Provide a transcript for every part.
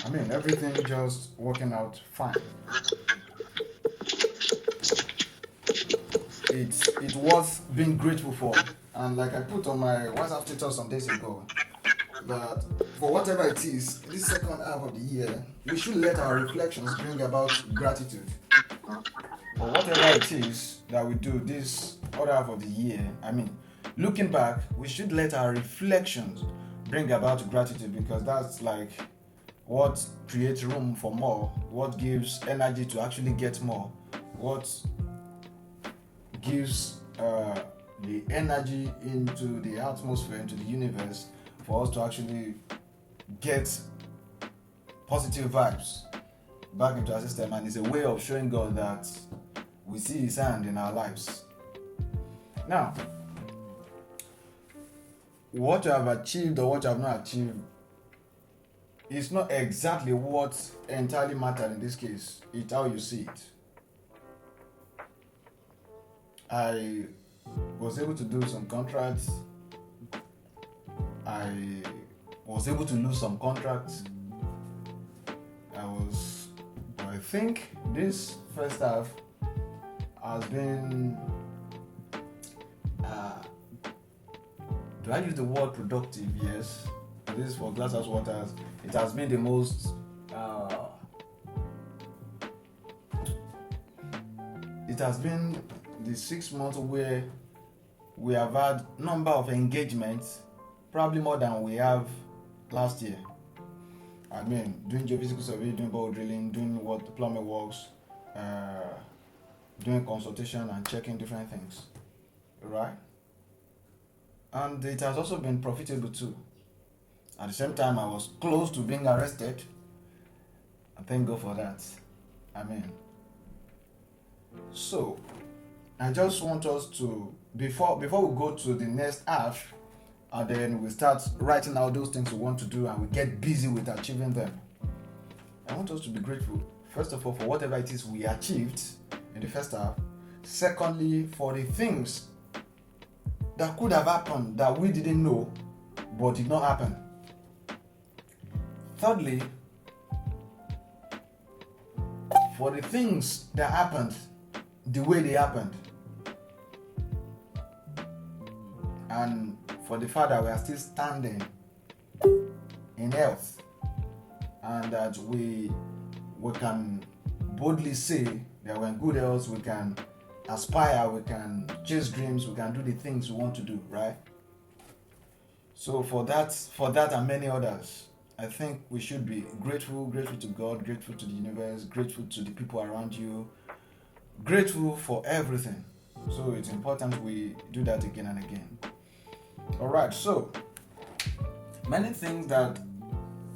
I mean, everything just working out fine. It's worth being grateful for. And like I put on my WhatsApp status some days ago, that for whatever it is, this second half of the year, we should let our reflections bring about gratitude. For whatever it is that we do this other half of the year, I mean, looking back, we should let our reflections bring about gratitude, because that's like what creates room for more, what gives energy to actually get more, what gives the energy into the atmosphere, into the universe, for us to actually get positive vibes back into our system. And it's a way of showing God that we see His hand in our lives. Now, what you have achieved or what you have not achieved is not exactly what entirely matters in this case. It's how you see it. I was able to do some contracts. I was able to lose some contracts. I think this first half has been, uh, do I use the word productive? Yes. This is for Glasshouse Waters. It has been the most, it has been the 6 months where we have had number of engagements, probably more than we have last year. I mean, doing geophysical survey, doing bore drilling, doing what plumbing works, doing consultation and checking different things, right? And it has also been profitable too. At the same time, I was close to being arrested. And thank God for that. I mean, so I just want us to, before we go to the next half, and then we start writing out those things we want to do and we get busy with achieving them. I want us to be grateful, first of all, for whatever it is we achieved in the first half. Secondly, for the things that could have happened that we didn't know but did not happen. Thirdly, for the things that happened the way they happened. And for the fact that we are still standing in health, and that we can boldly say that we're in good health, we can aspire, we can chase dreams, we can do the things we want to do, right? So for that and many others, I think we should be grateful to God, grateful to the universe, grateful to the people around you, grateful for everything. So it's important we do that again and again. Alright, so many things that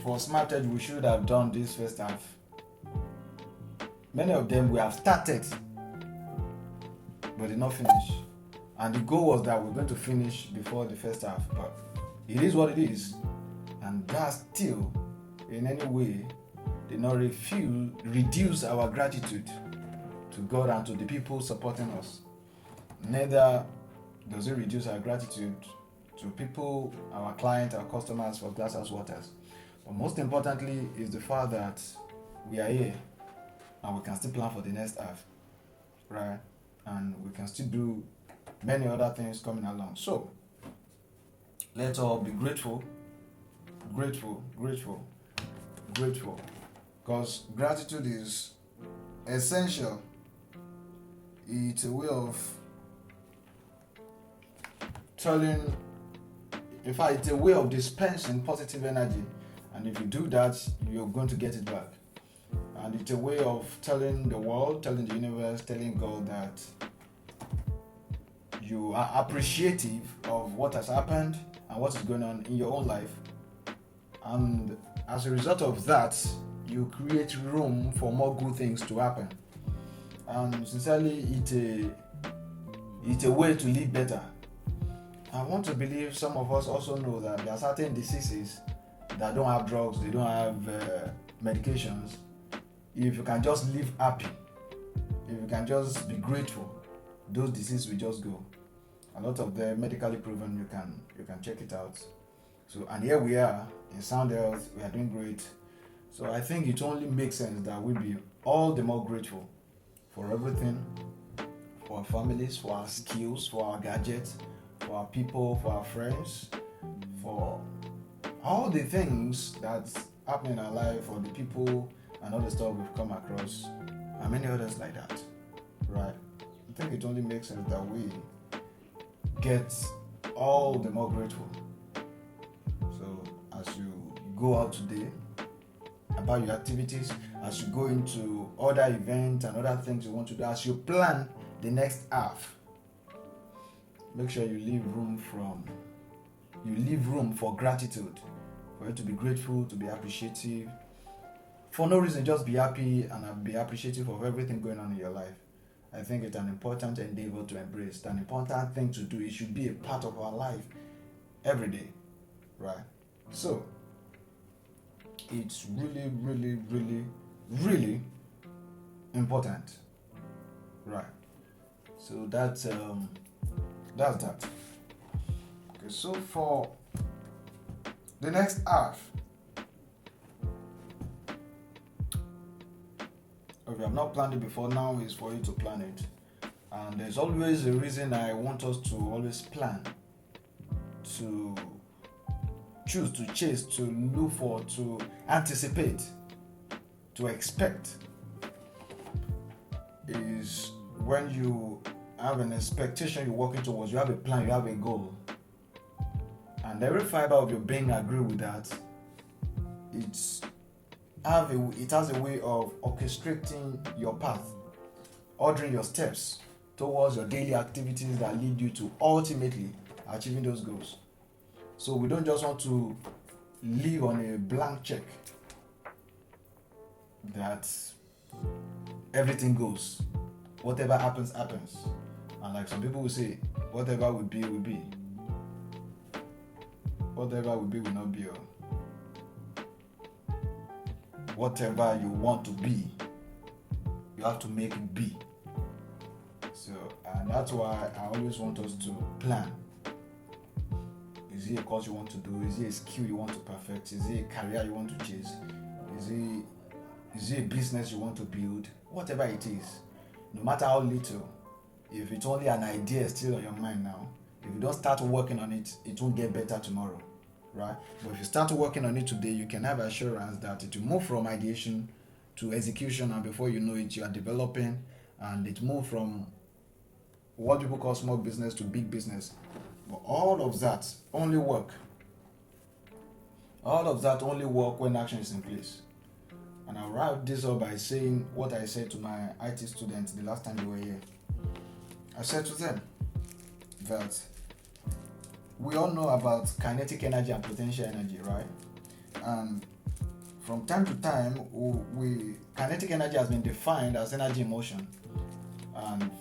for Smarted we should have done this first half. Many of them we have started but did not finish. And the goal was that we're going to finish before the first half, but it is what it is. And that still, in any way, did not reduce our gratitude to God and to the people supporting us. Neither does it reduce our gratitude to people, our clients, our customers for Glasshouse Waters. But most importantly is the fact that we are here and we can still plan for the next half, right? And we can still do many other things coming along. So let's all be grateful, because gratitude is essential. It's a way of telling, in fact, it's a way of dispensing positive energy, and if you do that, you're going to get it back. And it's a way of telling the world, telling the universe, telling God that you are appreciative of what has happened and what is going on in your own life. And as a result of that, you create room for more good things to happen. And sincerely, it's a way to live better. I want to believe some of us also know that there are certain diseases that don't have drugs, they don't have medications. If you can just live happy, if you can just be grateful, those diseases will just go. A lot of them medically proven. You can check it out. So, and here we are in sound health. We are doing great. So I think it only makes sense that we be all the more grateful for everything, for our families, for our skills, for our gadgets, for our people, for our friends, for all the things that's happening in our life, for the people and all the stuff we've come across, and many others like that. Right? I think it only makes sense that we get all the more grateful. So as you go out today, about your activities, as you go into other events and other things you want to do, as you plan the next half, make sure you leave room for gratitude, for you to be grateful, to be appreciative. For no reason, just be happy and be appreciative of everything going on in your life. I think it's an important endeavor to embrace. It's an important thing to do. It should be a part of our life every day, right? So it's really, really, really, really important, right? So that's that. Okay, so for the next half, if you have not planned it before, now is for you to plan it. And there's always a reason I want us to always plan, to choose, to chase, to look for, to anticipate, to expect. Is when you have an expectation you're working towards, you have a plan, you have a goal. And every fiber of your being agree with that. It has a way of orchestrating your path, ordering your steps towards your daily activities that lead you to ultimately achieving those goals. So we don't just want to live on a blank check that everything goes, whatever happens, happens. And like some people will say, whatever will be, will be. Whatever will be, will not be. Whatever you want to be, you have to make it be. So, and that's why I always want us to plan. Is it a course you want to do? Is it a skill you want to perfect? Is it a career you want to chase? Is it a business you want to build? Whatever it is, no matter how little, if it's only an idea still on your mind now, if you don't start working on it, it won't get better tomorrow, right? But if you start working on it today, you can have assurance that it will move from ideation to execution, and before you know it, you are developing, and it moves from what people call small business to big business. But all of that only work. All of that only work when action is in place. And I'll wrap this up by saying what I said to my IT students the last time they were here. I said to them that we all know about kinetic energy and potential energy, right? And from time to time, kinetic energy has been defined as energy in motion, and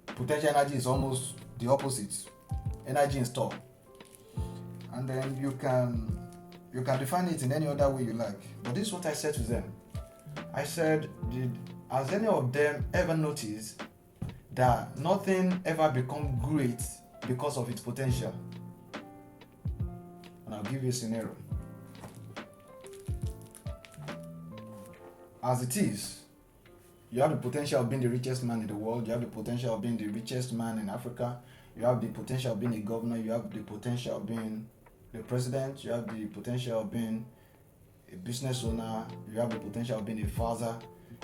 potential energy is almost the opposite, energy in store. And then you can define it in any other way you like. But this is what I said to them. I said, has any of them ever noticed that nothing ever becomes great because of its potential? And I'll give you a scenario. As it is, you have the potential of being the richest man in the world. You have the potential of being the richest man in Africa. You have the potential of being a governor. You have the potential of being the president. You have the potential of being a business owner. You have the potential of being a father.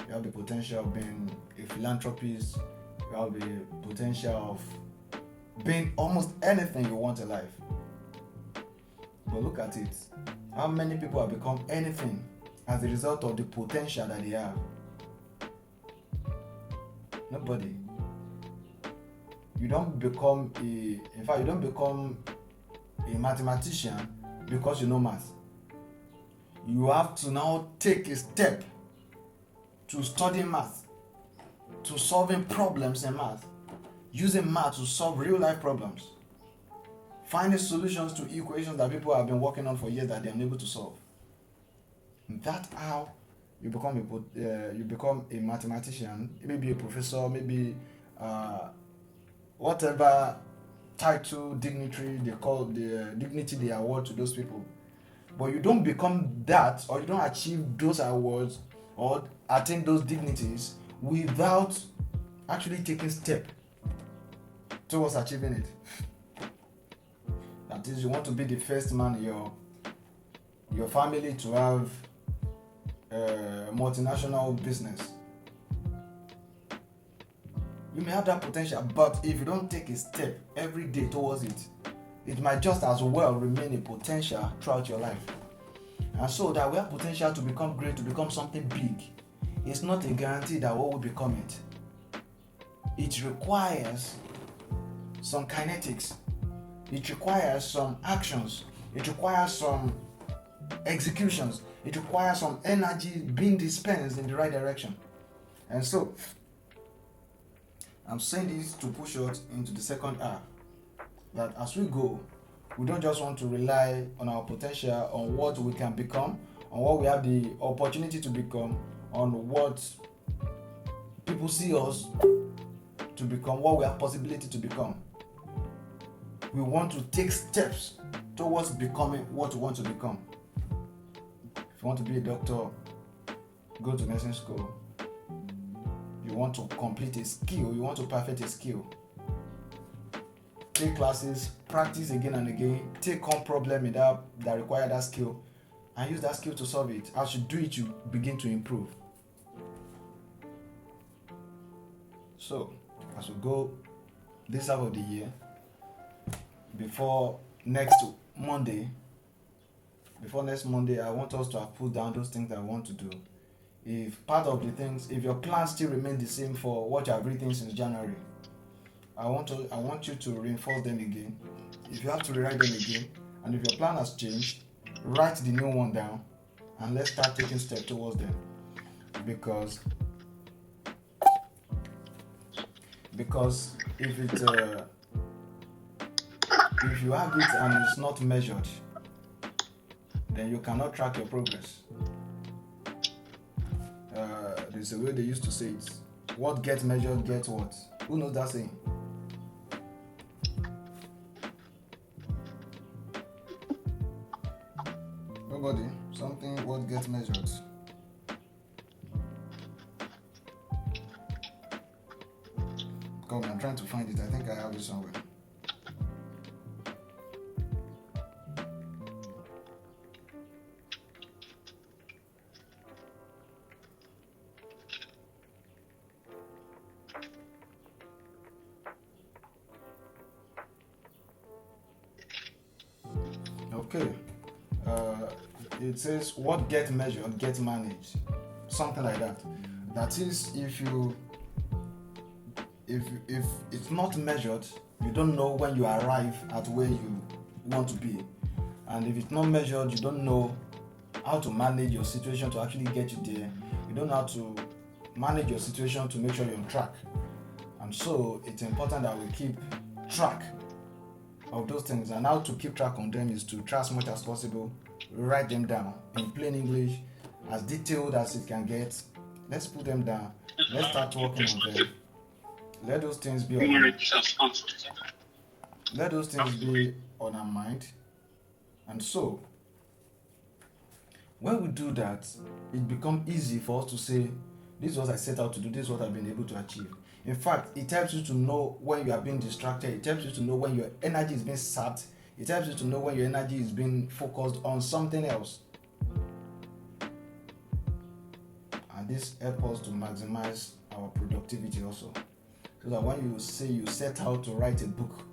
You have the potential of being a philanthropist. You have the potential of being almost anything you want in life. But look at it. How many people have become anything as a result of the potential that they have? Nobody. You don't become a mathematician because you know math. You have to now take a step to study math, to solving problems in math, using math to solve real life problems, finding solutions to equations that people have been working on for years that they're unable to solve. And that's how you become a mathematician, maybe a professor, maybe whatever title, dignity they award to those people. But you don't become that, or you don't achieve those awards or attain those dignities without actually taking step towards achieving it. That is, you want to be the first man in your family to have a multinational business. You may have that potential, but if you don't take a step every day towards it, it might just as well remain a potential throughout your life. And so that we have potential to become great, to become something big, it's not a guarantee that we will become it. It requires some kinetics. It requires some actions. It requires some executions. It requires some energy being dispensed in the right direction. And so, I'm saying this to push us into the second half. That as we go, we don't just want to rely on our potential, on what we can become, on what we have the opportunity to become, on what people see us to become, what we have possibility to become. We want to take steps towards becoming what we want to become. If you want to be a doctor, go to nursing school. You want to complete a skill, you want to perfect a skill. Take classes, practice again and again, take on problem in that require that skill, and use that skill to solve it. As you do it, you begin to improve. So, as we go this half of the year, before next Monday, I want us to have put down those things that I want to do. If part of the things, if your plans still remain the same for what you have written since January, I want you to reinforce them again. If you have to rewrite them again, and if your plan has changed, write the new one down, and let's start taking steps towards them. Because if you have it and it's not measured, then you cannot track your progress. There's a way they used to say it. What gets measured gets what? Who knows that saying? Nobody. Something what gets measured. Come on, I'm trying to find it. I think I have it somewhere. Okay. It says what gets measured gets managed. Something like that. That is, if it's not measured, you don't know when you arrive at where you want to be. And if it's not measured, you don't know how to manage your situation to actually get you there. You don't know how to manage your situation to make sure you're on track. And so it's important that we keep track of those things. And how to keep track on them is to try as much as possible, write them down in plain English, as detailed as it can get. Let's put them down. Let's start working on them. Let those things be on our mind. And so, when we do that, it becomes easy for us to say, this is what I set out to do, this is what I've been able to achieve. In fact, it helps you to know when you are being distracted. It helps you to know when your energy is being sapped. It helps you to know when your energy is being focused on something else. And this helps us to maximize our productivity also. So that when you say you set out to write a book,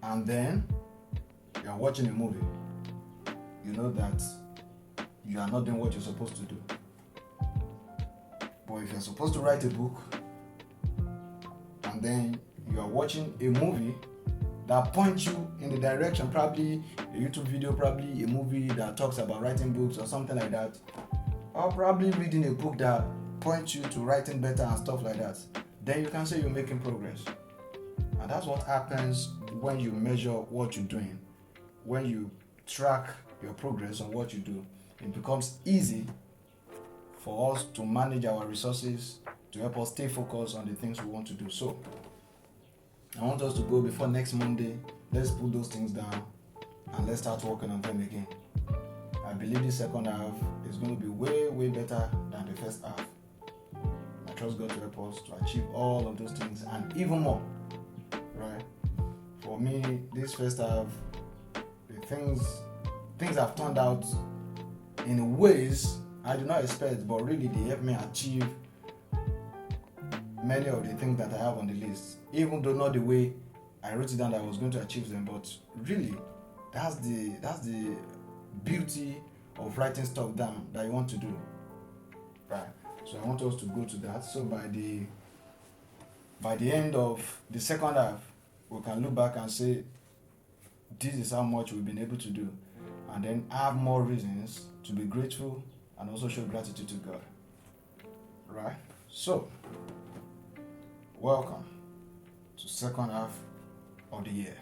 and then you are watching a movie, you know that you are not doing what you're supposed to do. But if you're supposed to write a book, and then you are watching a movie that points you in the direction, probably a YouTube video, probably a movie that talks about writing books or something like that, or probably reading a book that points you to writing better and stuff like that, then you can say you're making progress. And that's what happens when you measure what you're doing. When you track your progress on what you do, it becomes easy for us to manage our resources, to help us stay focused on the things we want to do. So, I want us to go before next Monday. Let's put those things down. and let's start working on them again. I believe the second half is going to be way, way better than the first half. I trust God to help us to achieve all of those things and even more. Right? For me, this first half, the things have turned out in ways I do not expect, but really they help me achieve many of the things that I have on the list. Even though not the way I wrote it down that I was going to achieve them, but really that's the beauty of writing stuff down that you want to do. Right. So I want us to go to that. So by the end of the second half, we can look back and say, this is how much we've been able to do, and then have more reasons to be grateful and also show gratitude to God. Right? So, welcome to second half of the year.